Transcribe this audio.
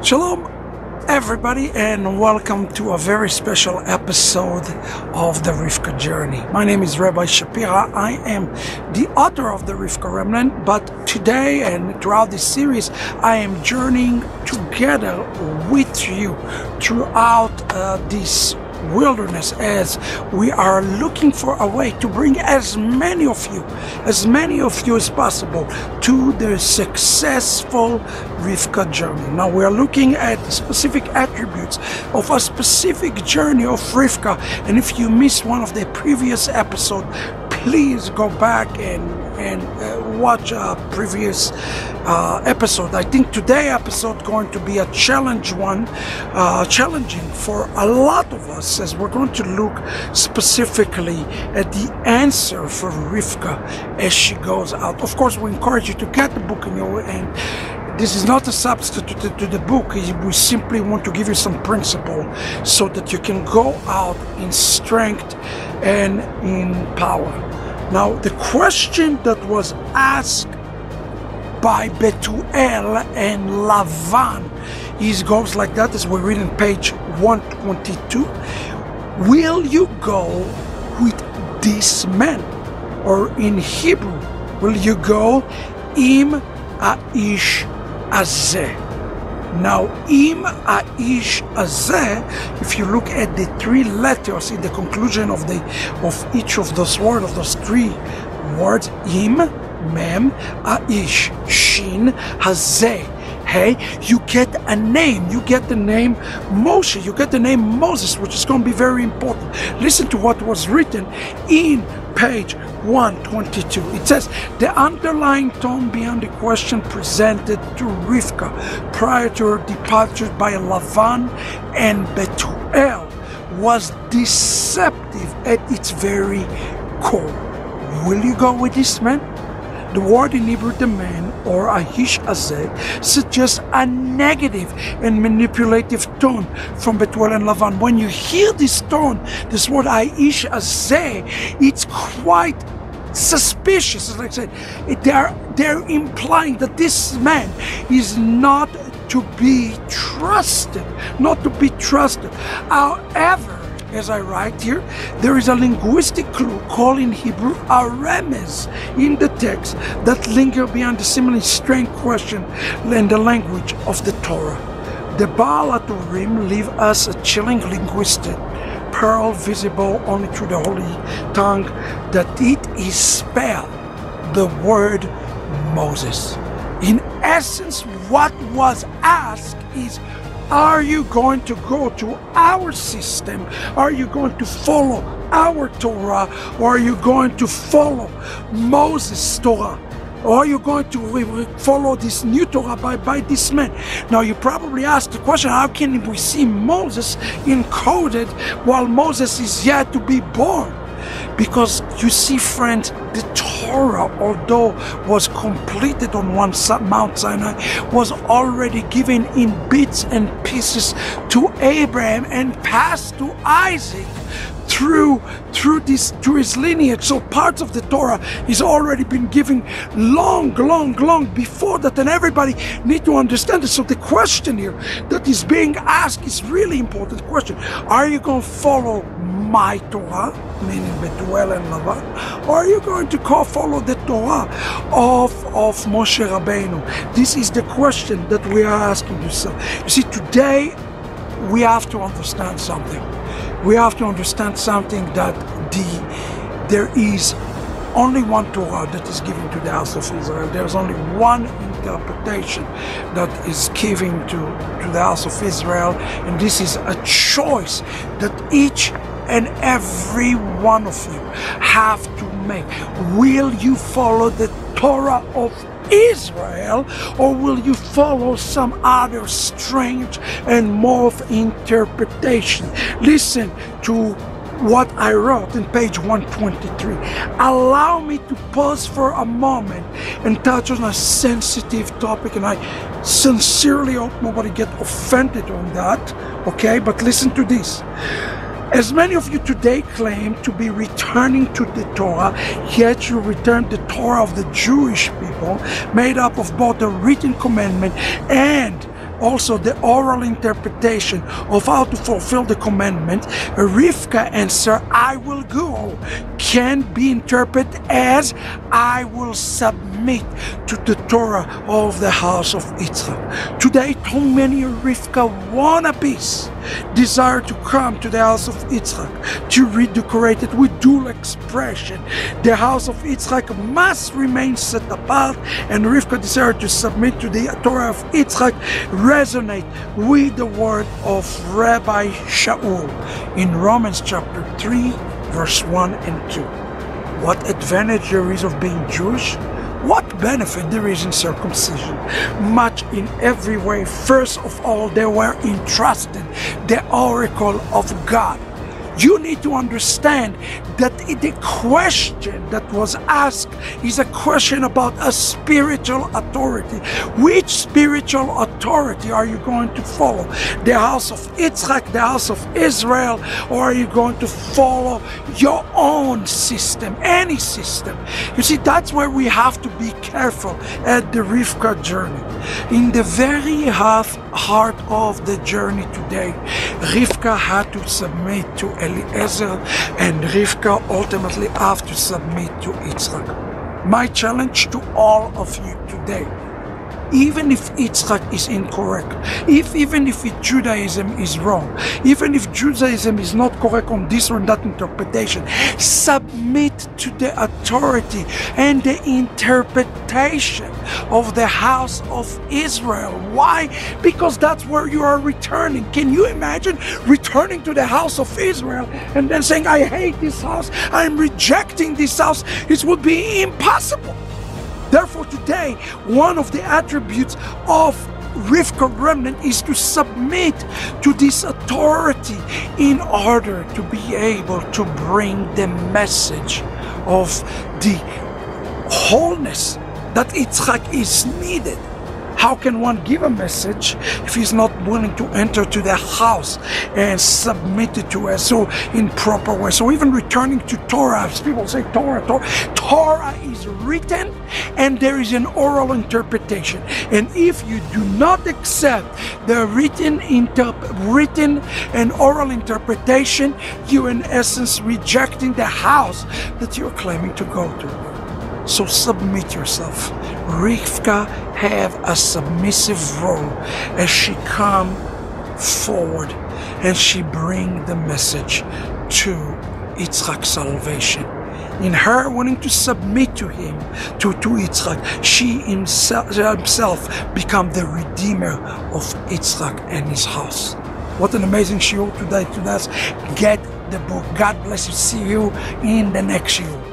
Shalom everybody, and welcome to a very special episode of the Rivka Journey. My name is Rabbi Shapira. I am the author of the Rivka Remnant, but today and throughout this series I am journeying together with you throughout this wilderness as we are looking for a way to bring as many of you as possible to the successful Rivka journey. Now we are looking at specific attributes of a specific journey of Rivka, and if you missed one of the previous episodes, please go back and watch a previous episode. I think today's episode going to be a challenging for a lot of us, as we're going to look specifically at the answer for Rivka as she goes out. Of course, we encourage you to get the book in your hand. This is not a substitute to the book. We simply want to give you some principle so that you can go out in strength and in power. Now, the question that was asked by Bethuel and Lavan goes like that, as we read in page 122. Will you go with this man? Or in Hebrew, will you go im aish azeh? Now, im aish azeh, if you look at the three letters in the conclusion of each of those words, of those three words, im, mem, aish, shin, hazeh, hey, you get a name. You get the name Moshe. You get the name Moses, which is going to be very important. Listen to what was written in page 122. It says, the underlying tone behind the question presented to Rivka prior to her departure by Lavan and Bethuel was deceptive at its very core. Will you go with this man? The word in Hebrew, the man, or aish azeh, suggests a negative and manipulative tone from Bethuel and Lavan. When you hear this tone, this word aish azeh, it's quite suspicious. As I said, they're implying that this man is not to be trusted, However, as I write here, there is a linguistic clue called in Hebrew a remez in the text that linger beyond the seemingly strange question in the language of the Torah. The Baal HaTurim leave us a chilling linguistic pearl visible only through the holy tongue, that it is spelled the word Moses. In essence, what was asked is, are you going to go to our system? Are you going to follow our Torah? Or are you going to follow Moses' Torah? Or are you going to follow this new Torah by this man? Now, you probably ask the question, how can we see Moses encoded while Moses is yet to be born? Because you see, friends, the Torah, although was completed on one Mount Sinai, was already given in bits and pieces to Abraham and passed to Isaac through his lineage. So parts of the Torah is already been given long before that, and everybody need to understand it. So the question here that is being asked is really important question. Are you going to follow my Torah, meaning Bethuel and Lavan, or are you going to follow the Torah of Moshe Rabbeinu? This is the question that we are asking yourself. You see, today we have to understand something. We have to understand something, that there is only one Torah that is given to the house of Israel. There's only one interpretation that is given to the house of Israel, and this is a choice that each and every one of you have to make. Will you follow the Torah of Israel, or will you follow some other strange and morph interpretation? Listen to what I wrote in page 123. Allow me to pause for a moment and touch on a sensitive topic, and I sincerely hope nobody get offended on that, okay? But listen to this. As many of you today claim to be returning to the Torah, yet you return the Torah of the Jewish people, made up of both the written commandment and also the oral interpretation of how to fulfill the commandment, Rivka answer, I will go, can be interpreted as I will submit to the Torah of the house of Yitzchak. Today, too many Rivka wannabes desire to come to the house of Yitzchak to redecorate it with dual expression. The house of Yitzchak must remain set apart, and Rivka desire to submit to the Torah of Yitzchak resonate with the word of Rabbi Shaul in Romans chapter 3 verse 1 and 2. What advantage there is of being Jewish? What benefit there is in circumcision? Much in every way. First of all, they were entrusted the oracle of God. You need to understand that the question that was asked is a question about a spiritual authority. Which spiritual authority are you going to follow? The house of Yitzchak, the house of Israel, or are you going to follow your own system, any system? You see, that's where we have to be careful at the Rivka journey. In the very heart of the journey today, Rivka had to submit to Eliezer, and Rivka ultimately have to submit to Yitzchak. My challenge to all of you today, even if Yitzchak is incorrect, even if Judaism is wrong, even if Judaism is not correct on this or that interpretation, submit to the authority and the interpretation of the house of Israel. Why? Because that's where you are returning. Can you imagine returning to the house of Israel and then saying, I hate this house, I'm rejecting this house? It would be impossible. Therefore, today, one of the attributes of Rivka remnant is to submit to this authority in order to be able to bring the message of the wholeness that Yitzchak is needed. How can one give a message if he's not willing to enter to the house and submit it to us so in proper way? So even returning to Torah, as people say Torah is written and there is an oral interpretation. And if you do not accept the written and oral interpretation, you in essence rejecting the house that you're claiming to go to. So submit yourself. Rivka have a submissive role as she come forward and she bring the message to Yitzchak's salvation. In her wanting to submit to him, to Yitzchak, she himself become the redeemer of Yitzchak and his house. What an amazing shiur today to us. Get the book. God bless you. See you in the next shiur.